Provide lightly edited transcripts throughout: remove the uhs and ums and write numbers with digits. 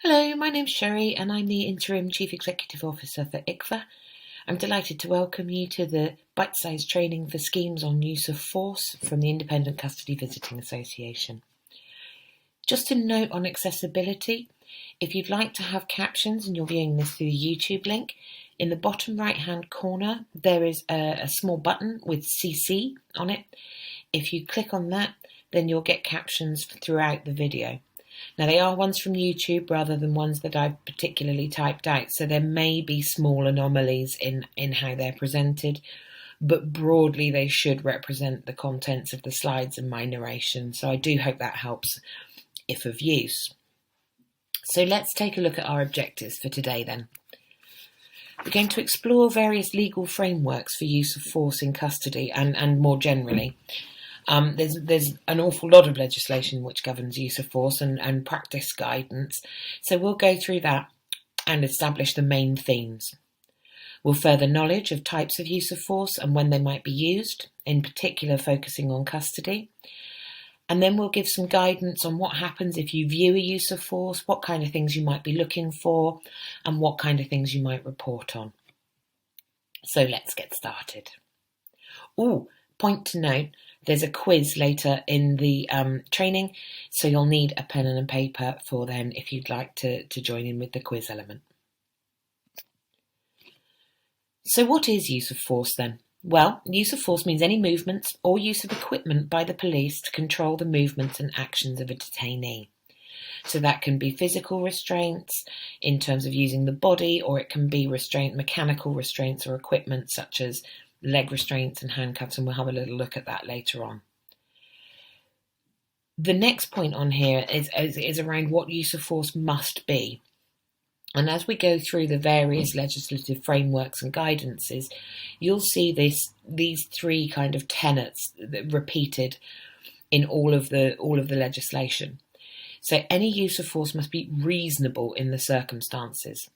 Hello, my name's Sherry and I'm the Interim Chief Executive Officer for ICVA. I'm delighted to welcome you to the Bitesize training for schemes on use of force from the Independent Custody Visiting Association. Just a note on accessibility, if you'd like to have captions and you're viewing this through the YouTube link, in the bottom right hand corner there is a small button with CC on it. If you click on that, then you'll get captions throughout the video. Now they are ones from YouTube rather than ones that I've particularly typed out, so there may be small anomalies in how they're presented, but broadly they should represent the contents of the slides and my narration, so I do hope that helps if of use. So let's take a look at our objectives for today then. We're going to explore various legal frameworks for use of force in custody and more generally. There's an awful lot of legislation which governs use of force and practice guidance, so we'll go through that and establish the main themes. We'll further knowledge of types of use of force and when they might be used, in particular focusing on custody. And then we'll give some guidance on what happens if you view a use of force, what kind of things you might be looking for, and what kind of things you might report on. So let's get started. Point to note, there's a quiz later in the training, so you'll need a pen and a paper for then if you'd like to join in with the quiz element. So what is use of force then? Well, use of force means any movements or use of equipment by the police to control the movements and actions of a detainee. So that can be physical restraints in terms of using the body, or it can be mechanical restraints or equipment such as leg restraints and handcuffs, and we'll have a little look at that later on. The next point on here is around what use of force must be. And as we go through the various legislative frameworks and guidances, you'll see these three kind of tenets repeated in all of the legislation. So any use of force must be reasonable in the circumstances.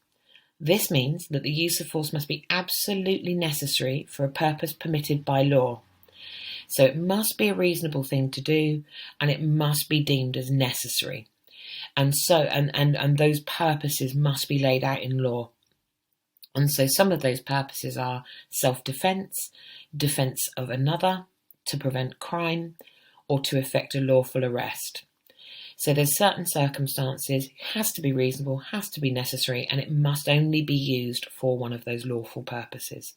This means that the use of force must be absolutely necessary for a purpose permitted by law. So it must be a reasonable thing to do, and it must be deemed as necessary. And those purposes must be laid out in law. And so some of those purposes are self-defence, defence of another, to prevent crime, or to effect a lawful arrest. So there's certain circumstances, it has to be reasonable, has to be necessary, and it must only be used for one of those lawful purposes.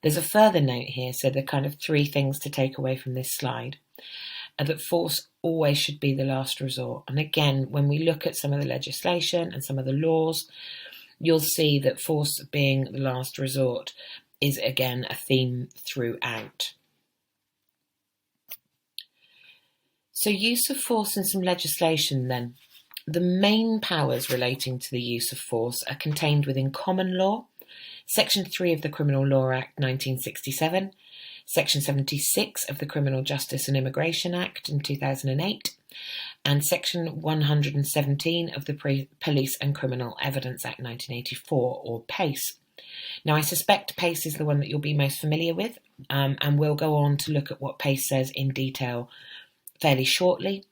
There's a further note here, so the kind of three things to take away from this slide are that force always should be the last resort. And again, when we look at some of the legislation and some of the laws, you'll see that force being the last resort is again a theme throughout. So use of force in some legislation then. The main powers relating to the use of force are contained within common law, Section 3 of the Criminal Law Act 1967, Section 76 of the Criminal Justice and Immigration Act in 2008, and Section 117 of the Police and Criminal Evidence Act 1984, or PACE. Now I suspect PACE is the one that you'll be most familiar with, and we'll go on to look at what PACE says in detail fairly shortly,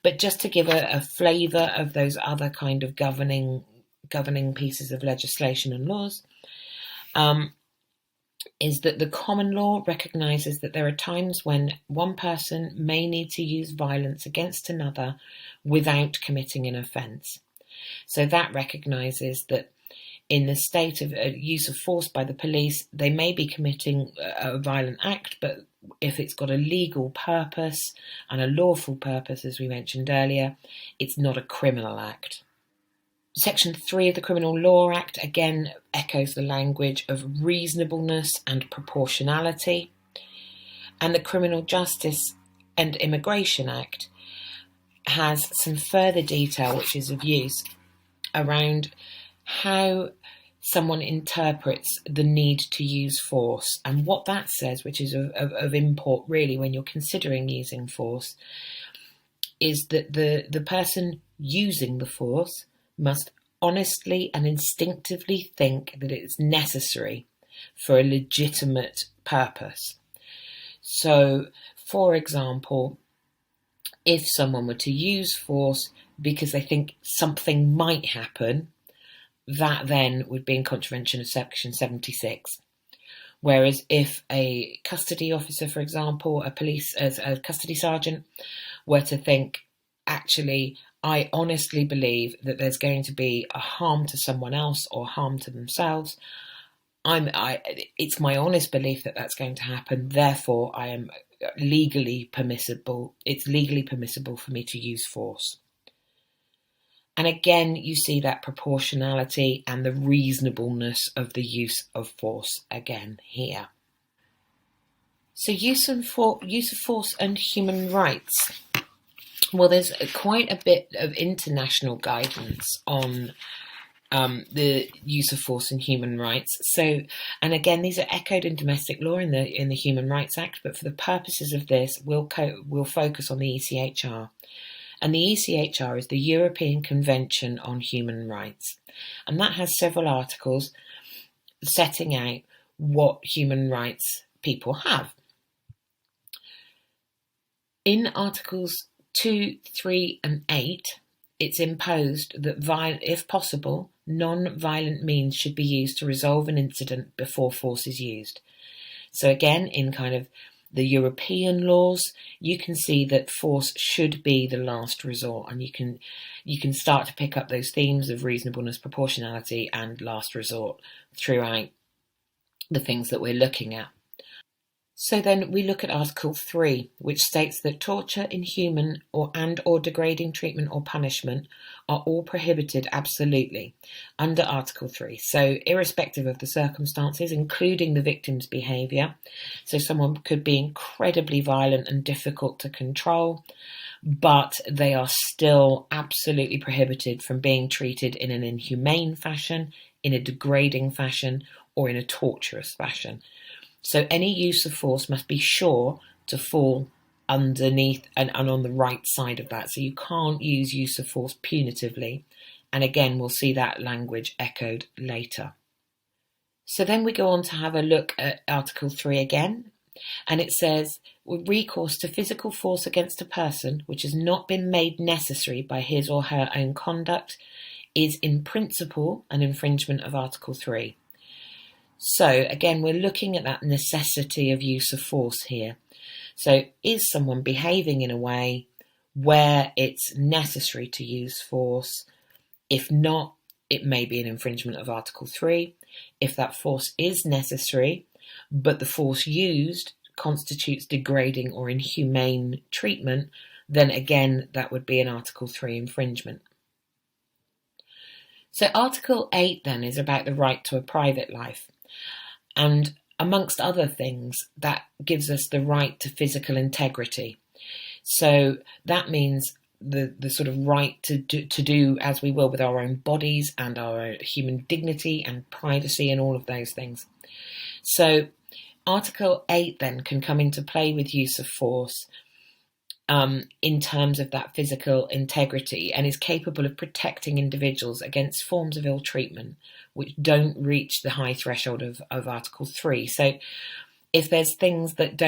but just to give a flavour of those other kind of governing pieces of legislation and laws, is that the common law recognises that there are times when one person may need to use violence against another without committing an offence. So that recognises that in the state of use of force by the police, they may be committing a violent act, but if it's got a legal purpose and a lawful purpose, as we mentioned earlier, it's not a criminal act. Section 3 of the Criminal Law Act again echoes the language of reasonableness and proportionality. And the Criminal Justice and Immigration Act has some further detail which is of use around how someone interprets the need to use force. And what that says, which is of import really when you're considering using force, is that the person using the force must honestly and instinctively think that it is necessary for a legitimate purpose. So, for example, if someone were to use force because they think something might happen, that then would be in contravention of Section 76. Whereas if a custody officer, for example, a custody sergeant, were to think, actually, I honestly believe that there's going to be a harm to someone else or harm to themselves, it's my honest belief that that's going to happen, therefore I am legally permissible, it's legally permissible for me to use force. And again, you see that proportionality and the reasonableness of the use of force again here. So use of force and human rights. Well, there's quite a bit of international guidance on the use of force and human rights. So, and again, these are echoed in domestic law in the Human Rights Act, but for the purposes of this, we'll focus on the ECHR. And the ECHR is the European Convention on Human Rights. And that has several articles setting out what human rights people have. In Articles 2, 3 and 8, it's imposed that, if possible, non-violent means should be used to resolve an incident before force is used. So again, in kind of the European laws, you can see that force should be the last resort, and you can start to pick up those themes of reasonableness, proportionality, and last resort throughout the things that we're looking at. So then we look at Article 3, which states that torture, inhuman or degrading treatment or punishment are all prohibited absolutely under Article 3. So irrespective of the circumstances, including the victim's behaviour. So someone could be incredibly violent and difficult to control, but they are still absolutely prohibited from being treated in an inhumane fashion, in a degrading fashion, or in a torturous fashion. So any use of force must be sure to fall underneath and on the right side of that. So you can't use of force punitively. And again, we'll see that language echoed later. So then we go on to have a look at Article 3 again. And it says, recourse to physical force against a person which has not been made necessary by his or her own conduct is in principle an infringement of Article 3. So again, we're looking at that necessity of use of force here. So is someone behaving in a way where it's necessary to use force? If not, it may be an infringement of Article 3. If that force is necessary, but the force used constitutes degrading or inhumane treatment, then again, that would be an Article 3 infringement. So Article 8 then is about the right to a private life. And amongst other things, that gives us the right to physical integrity. So that means the sort of right to do as we will with our own bodies and our human dignity and privacy and all of those things. So Article 8 then can come into play with use of force in terms of that physical integrity, and is capable of protecting individuals against forms of ill treatment which don't reach the high threshold of Article 3. So if there's things that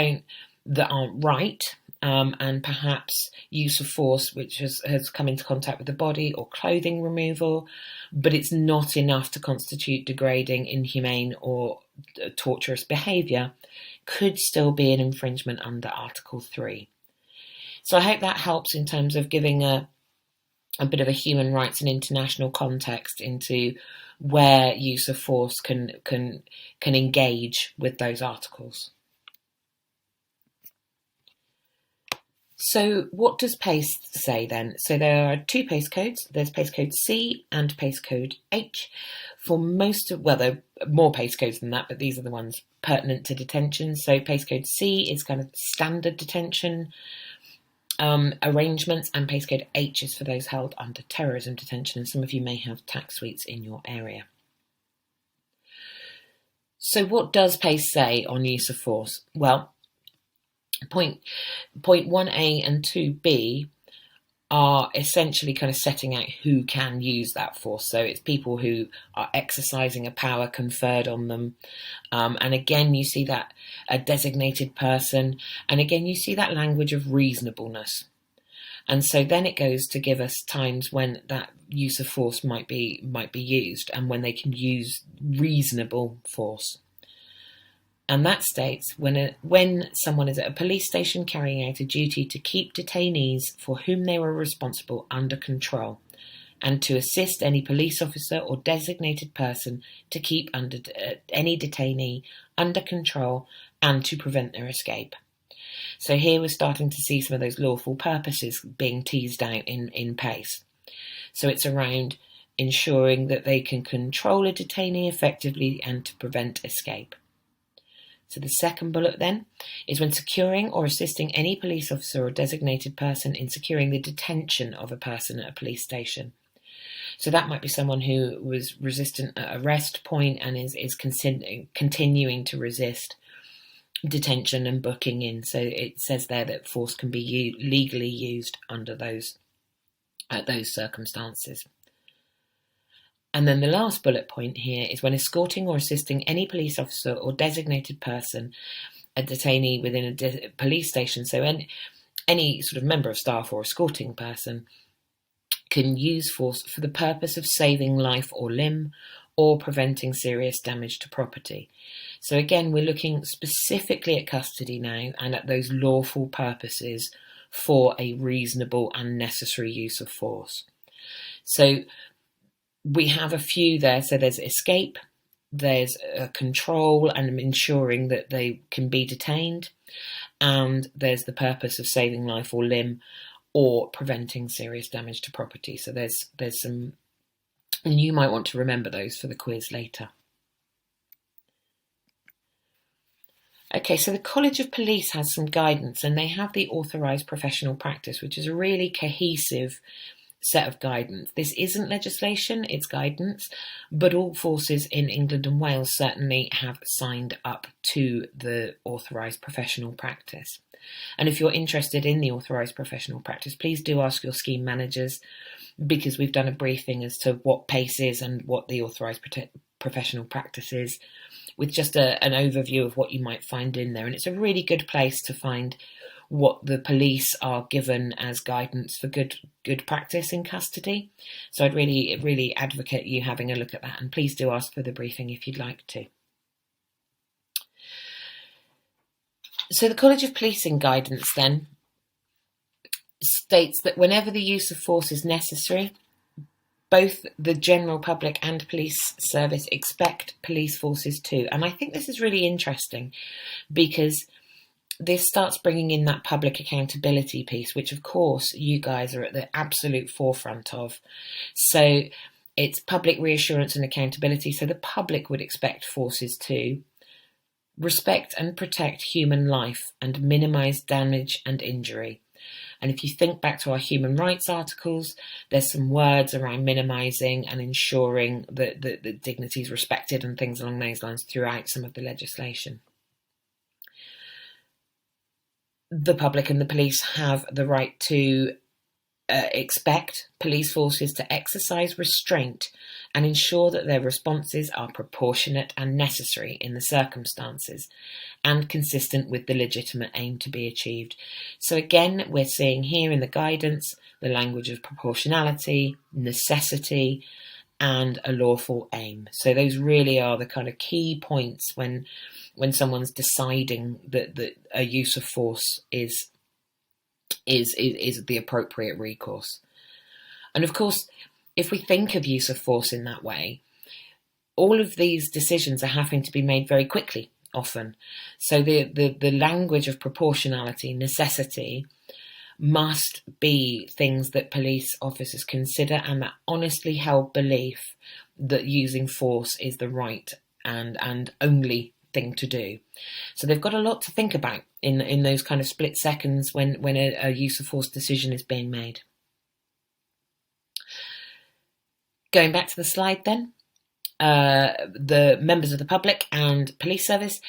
aren't right, and perhaps use of force which has come into contact with the body, or clothing removal, but it's not enough to constitute degrading, inhumane or torturous behaviour, could still be an infringement under Article 3. So I hope that helps in terms of giving a bit of a human rights and international context into where use of force can engage with those articles. So what does PACE say then? So there are two PACE codes. There's PACE code C and PACE code H. For most of, well, there are more PACE codes than that, but these are the ones pertinent to detention. So PACE code C is kind of standard detention arrangements, and PACE code H is for those held under terrorism detention, and some of you may have tax suites in your area. So what does PACE say on use of force? Well, point 1A and 2B are essentially kind of setting out who can use that force. So it's people who are exercising a power conferred on them. And again, you see that a designated person. And again, you see that language of reasonableness. And so then it goes to give us times when that use of force might be used, and when they can use reasonable force. And that states when someone is at a police station carrying out a duty to keep detainees for whom they were responsible under control, and to assist any police officer or designated person to keep any detainee under control and to prevent their escape. So here we're starting to see some of those lawful purposes being teased out in PACE. So it's around ensuring that they can control a detainee effectively and to prevent escape. So the second bullet then is when securing or assisting any police officer or designated person in securing the detention of a person at a police station. So that might be someone who was resistant at arrest point and is continuing to resist detention and booking in. So it says there that force can be legally used under those circumstances. And then the last bullet point here is when escorting or assisting any police officer or designated person, a detainee within a police station. So any sort of member of staff or escorting person can use force for the purpose of saving life or limb or preventing serious damage to property. So again, we're looking specifically at custody now and at those lawful purposes for a reasonable and necessary use of force. So we have a few there. So there's escape, there's control and ensuring that they can be detained, and there's the purpose of saving life or limb or preventing serious damage to property. So there's some, and you might want to remember those for the quiz later. Okay, so the College of Police has some guidance, and they have the authorised professional practice, which is a really cohesive set of guidance. This isn't legislation, it's guidance, but all forces in England and Wales certainly have signed up to the authorised professional practice. And if you're interested in the authorised professional practice, please do ask your scheme managers, because we've done a briefing as to what PACE is and what the authorised professional practice is, with just an overview of what you might find in there. And it's a really good place to find what the police are given as guidance for good practice in custody. So I'd really advocate you having a look at that, and please do ask for the briefing if you'd like to. So the College of Policing guidance then states that whenever the use of force is necessary, both the general public and police service expect police forces too. And I think this is really interesting, because this starts bringing in that public accountability piece, which of course you guys are at the absolute forefront of. So it's public reassurance and accountability. So the public would expect forces to respect and protect human life and minimise damage and injury. And if you think back to our human rights articles, there's some words around minimising and ensuring that the dignity is respected and things along those lines throughout some of the legislation. The public and the police have the right to expect police forces to exercise restraint and ensure that their responses are proportionate and necessary in the circumstances and consistent with the legitimate aim to be achieved. So again, we're seeing here in the guidance the language of proportionality, necessity, and a lawful aim. So those really are the kind of key points when someone's deciding that a use of force is the appropriate recourse. And of course, if we think of use of force in that way, all of these decisions are having to be made very quickly, often. So the language of proportionality, necessity, must be things that police officers consider, and that honestly held belief that using force is the right and only thing to do. So they've got a lot to think about in those kind of split seconds when a use of force decision is being made. Going back to the slide then, the members of the public and police service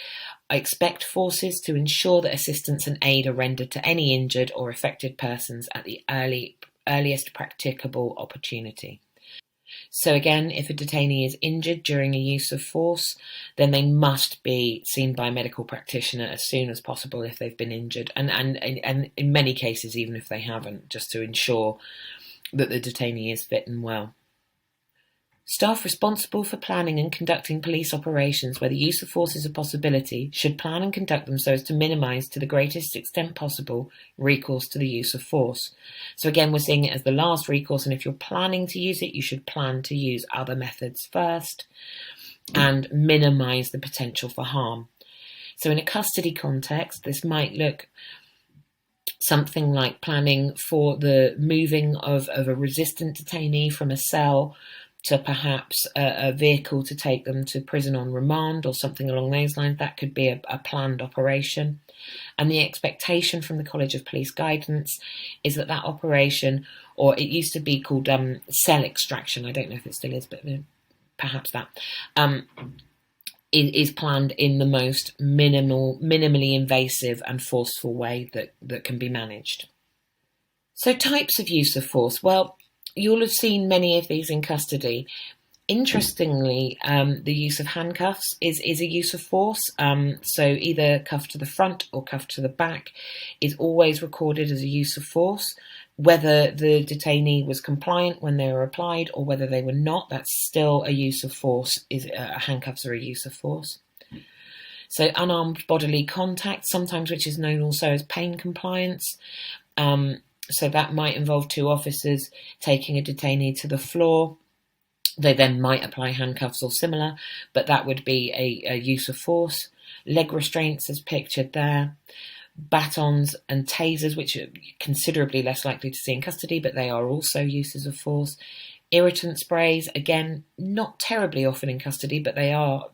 expect forces to ensure that assistance and aid are rendered to any injured or affected persons at the earliest practicable opportunity. So again, if a detainee is injured during a use of force, then they must be seen by a medical practitioner as soon as possible if they've been injured, and in many cases, even if they haven't, just to ensure that the detainee is fit and well. Staff responsible for planning and conducting police operations where the use of force is a possibility should plan and conduct them so as to minimise, to the greatest extent possible, recourse to the use of force. So again, we're seeing it as the last recourse, and if you're planning to use it, you should plan to use other methods first and minimise the potential for harm. So in a custody context, this might look something like planning for the moving of a resistant detainee from a cell to perhaps a vehicle to take them to prison on remand or something along those lines. That could be a planned operation. And the expectation from the College of Police Guidance is that operation, or it used to be called cell extraction, I don't know if it still is, but perhaps that, is planned in the most minimally invasive and forceful way that can be managed. So types of use of force. Well, you'll have seen many of these in custody. Interestingly, the use of handcuffs is a use of force. So either cuff to the front or cuff to the back is always recorded as a use of force. Whether the detainee was compliant when they were applied or whether they were not, that's still a use of force. Handcuffs are a use of force. So unarmed bodily contact, sometimes which is known also as pain compliance. So that might involve two officers taking a detainee to the floor. They then might apply handcuffs or similar, but that would be a use of force. Leg restraints as pictured there. Batons and tasers, which are considerably less likely to see in custody, but they are also uses of force. Irritant sprays, again, not terribly often in custody, but they are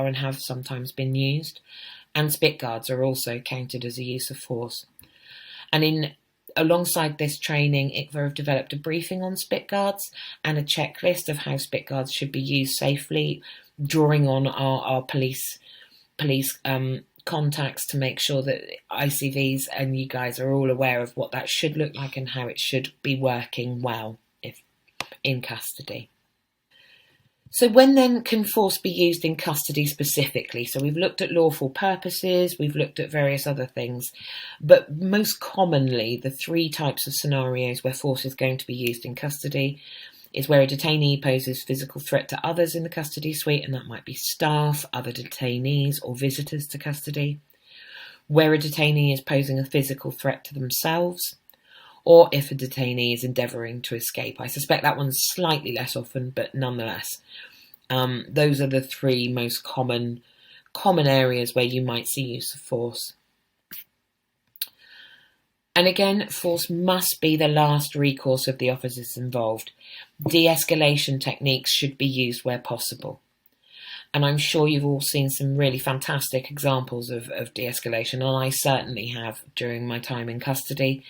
and have sometimes been used. And spit guards are also counted as a use of force. And alongside this training, ICVA have developed a briefing on spit guards and a checklist of how spit guards should be used safely, drawing on our police contacts to make sure that ICVs and you guys are all aware of what that should look like and how it should be working well if in custody. So when then can force be used in custody specifically? So we've looked at lawful purposes, we've looked at various other things, but most commonly the three types of scenarios where force is going to be used in custody is where a detainee poses physical threat to others in the custody suite, and that might be staff, other detainees or visitors to custody, where a detainee is posing a physical threat to themselves, or if a detainee is endeavouring to escape. I suspect that one's slightly less often, but nonetheless, those are the three most common areas where you might see use of force. And again, force must be the last recourse of the officers involved. De-escalation techniques should be used where possible. And I'm sure you've all seen some really fantastic examples of de-escalation, and I certainly have during my time in custody,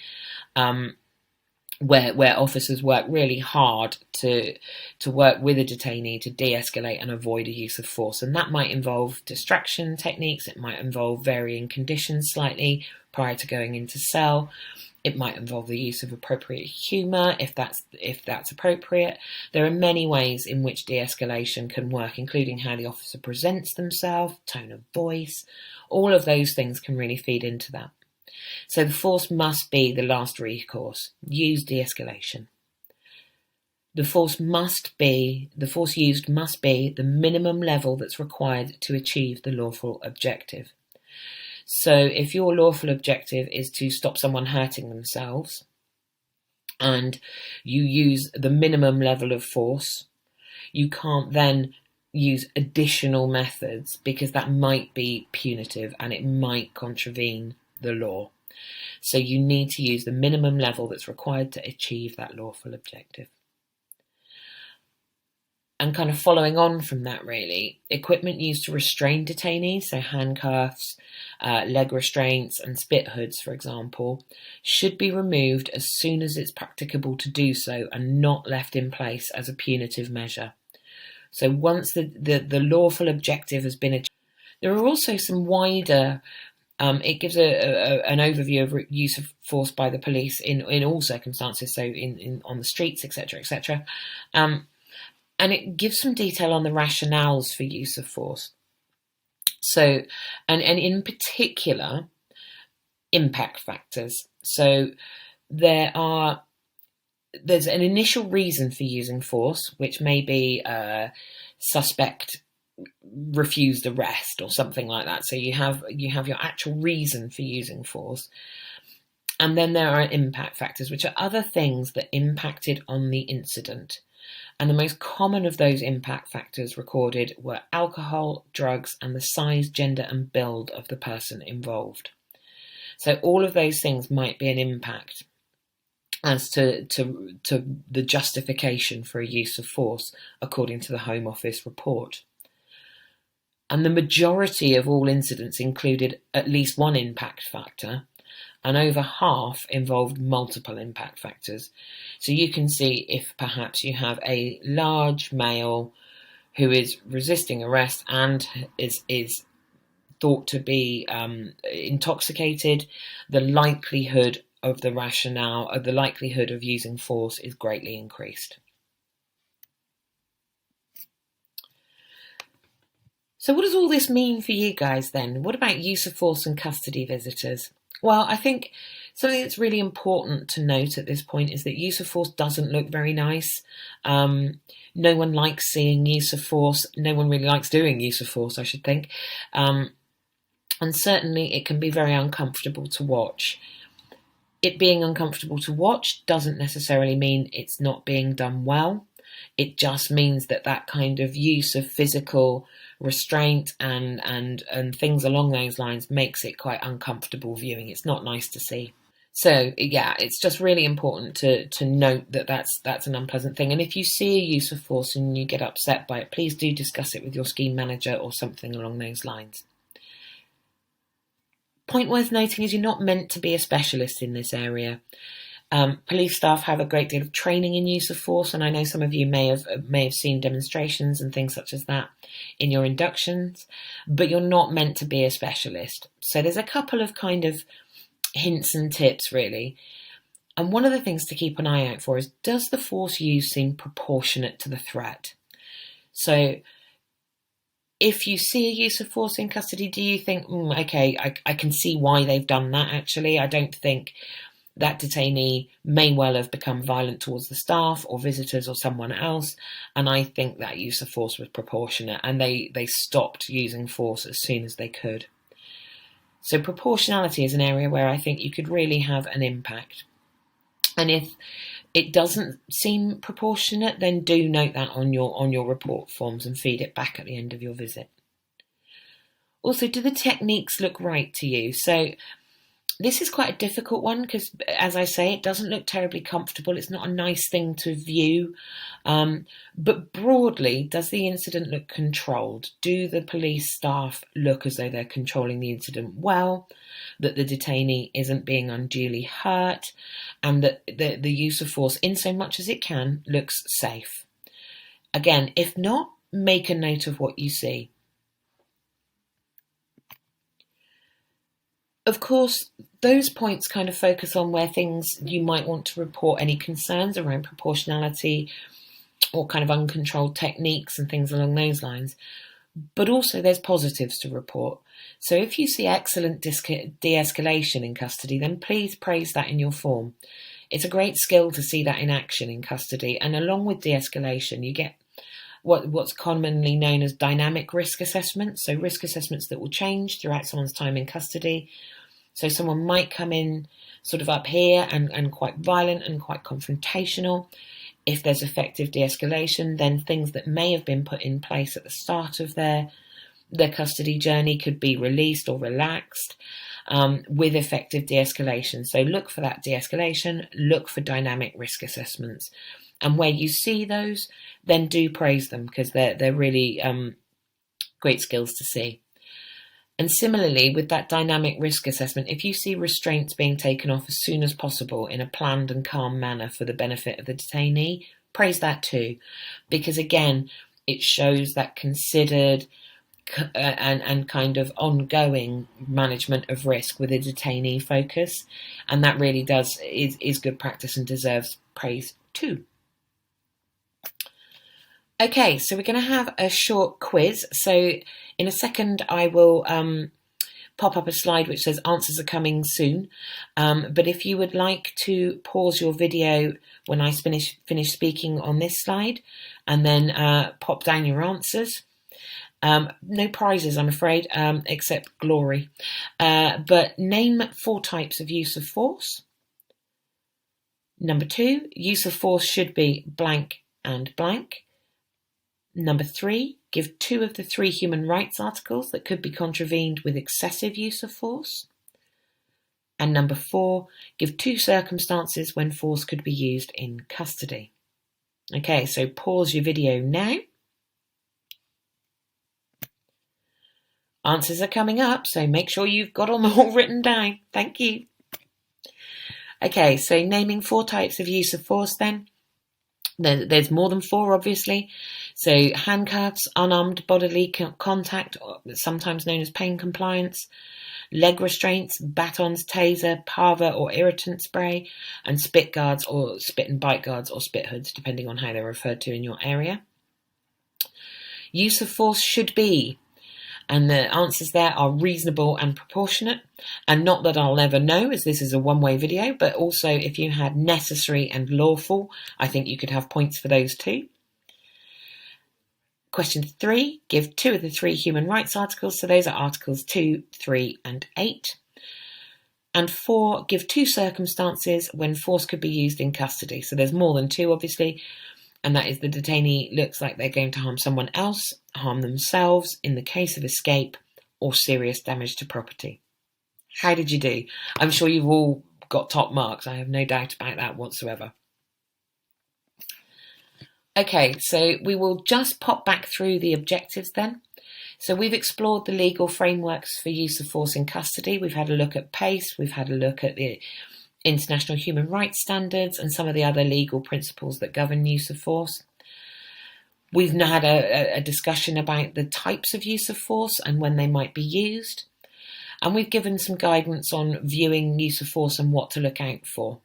where officers work really hard to work with a detainee to de-escalate and avoid a use of force. And that might involve distraction techniques, it might involve varying conditions slightly prior to going into cell. It might involve the use of appropriate humour if that's appropriate. There are many ways in which de-escalation can work, including how the officer presents themselves, tone of voice. All of those things can really feed into that. So the force must be the last recourse. Use de-escalation. The force used must be the minimum level that's required to achieve the lawful objective. So if your lawful objective is to stop someone hurting themselves and you use the minimum level of force, you can't then use additional methods because that might be punitive and it might contravene the law. So you need to use the minimum level that's required to achieve that lawful objective. And kind of following on from that, really, equipment used to restrain detainees, so handcuffs, leg restraints and spit hoods, for example, should be removed as soon as it's practicable to do so and not left in place as a punitive measure. So once the lawful objective has been achieved, there are also some wider it gives an overview of use of force by the police in all circumstances, so in on the streets, etc., etc. And it gives some detail on the rationales for use of force. So, and in particular, impact factors. So there's an initial reason for using force, which may be suspect refused arrest or something like that. So you have your actual reason for using force. And then there are impact factors, which are other things that impacted on the incident. And the most common of those impact factors recorded were alcohol, drugs, and the size, gender, and build of the person involved. So all of those things might be an impact as to the justification for a use of force, according to the Home Office report. And the majority of all incidents included at least one impact factor, and over half involved multiple impact factors. So you can see if perhaps you have a large male who is resisting arrest and is thought to be intoxicated, the likelihood of the rationale, of the likelihood of using force is greatly increased. So what does all this mean for you guys then? What about use of force and custody visitors? Well, I think something that's really important to note at this point is that use of force doesn't look very nice. No one likes seeing use of force. No one really likes doing use of force, I should think. And certainly it can be very uncomfortable to watch. It being uncomfortable to watch doesn't necessarily mean it's not being done well. It just means that that kind of use of physical restraint and things along those lines makes it quite uncomfortable viewing. It's not nice to see. So yeah, it's just really important to note that that's an unpleasant thing. And if you see a use of force and you get upset by it, please do discuss it with your scheme manager or something along those lines. Point worth noting is you're not meant to be a specialist in this area. Police staff have a great deal of training in use of force, and I know some of you may have seen demonstrations and things such as that in your inductions, but you're not meant to be a specialist. So there's a couple of kind of hints and tips, really. And one of the things to keep an eye out for is, does the force used seem proportionate to the threat? So if you see a use of force in custody, do you think, okay, I can see why they've done that, actually. I don't think that detainee may well have become violent towards the staff or visitors or someone else, and I think that use of force was proportionate, and they stopped using force as soon as they could. So proportionality is an area where I think you could really have an impact. And if it doesn't seem proportionate, then do note that on your report forms and feed it back at the end of your visit. Also, do the techniques look right to you? So this is quite a difficult one because, as I say, it doesn't look terribly comfortable. It's not a nice thing to view. But broadly, does the incident look controlled? Do the police staff look as though they're controlling the incident well, that the detainee isn't being unduly hurt, and that the use of force, in so much as it can, looks safe? Again, if not, make a note of what you see. Of course, those points kind of focus on where things you might want to report any concerns around proportionality or kind of uncontrolled techniques and things along those lines. But also there's positives to report. So if you see excellent de-escalation in custody, then please praise that in your form. It's a great skill to see that in action in custody. And along with de-escalation, you get what's commonly known as dynamic risk assessments. So risk assessments that will change throughout someone's time in custody. So someone might come in sort of up here and quite violent and quite confrontational. If there's effective de-escalation, then things that may have been put in place at the start of their custody journey could be released or relaxed with effective de-escalation. So look for that de-escalation, look for dynamic risk assessments. And where you see those, then do praise them because they're really great skills to see. And similarly, with that dynamic risk assessment, if you see restraints being taken off as soon as possible in a planned and calm manner for the benefit of the detainee, praise that too. Because again, it shows that considered and kind of ongoing management of risk with a detainee focus. And that really is good practice and deserves praise too. Okay, so we're going to have a short quiz. So in a second, I will pop up a slide which says answers are coming soon. But if you would like to pause your video when I finish speaking on this slide and then pop down your answers. No prizes, I'm afraid, except glory. But name 4 types of use of force. Number 2, use of force should be blank and blank. Number 3, give 2 of the 3 human rights articles that could be contravened with excessive use of force. And number 4, give 2 circumstances when force could be used in custody. Okay, so pause your video now. Answers are coming up, so make sure you've got them all written down. Thank you. Okay, so naming 4 types of use of force then. There's more than 4, obviously. So handcuffs, unarmed bodily contact, sometimes known as pain compliance, leg restraints, batons, taser, parva or irritant spray, and spit guards or spit and bite guards or spit hoods, depending on how they're referred to in your area. Use of force should be, and the answers there are reasonable and proportionate, and not that I'll ever know as this is a one-way video, but also if you had necessary and lawful, I think you could have points for those too. Question 3, give 2 of the 3 human rights articles, so those are articles 2, 3 and 8. And 4, give 2 circumstances when force could be used in custody, so there's more than 2 obviously, and that is the detainee looks like they're going to harm someone else, harm themselves in the case of escape, or serious damage to property. How did you do? I'm sure you've all got top marks. I have no doubt about that whatsoever. Okay, so we will just pop back through the objectives then. So we've explored the legal frameworks for use of force in custody. We've had a look at PACE, we've had a look at the international human rights standards and some of the other legal principles that govern use of force. We've now had a discussion about the types of use of force and when they might be used. And we've given some guidance on viewing use of force and what to look out for.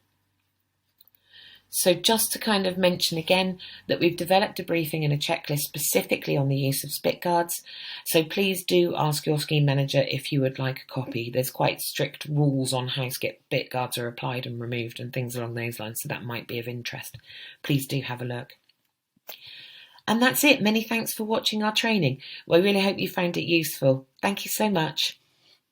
So just to kind of mention again that we've developed a briefing and a checklist specifically on the use of spit guards. So please do ask your scheme manager if you would like a copy. There's quite strict rules on how spit guards are applied and removed and things along those lines, so that might be of interest. Please do have a look. And that's it. Many thanks for watching our training. We really hope you found it useful. Thank you so much.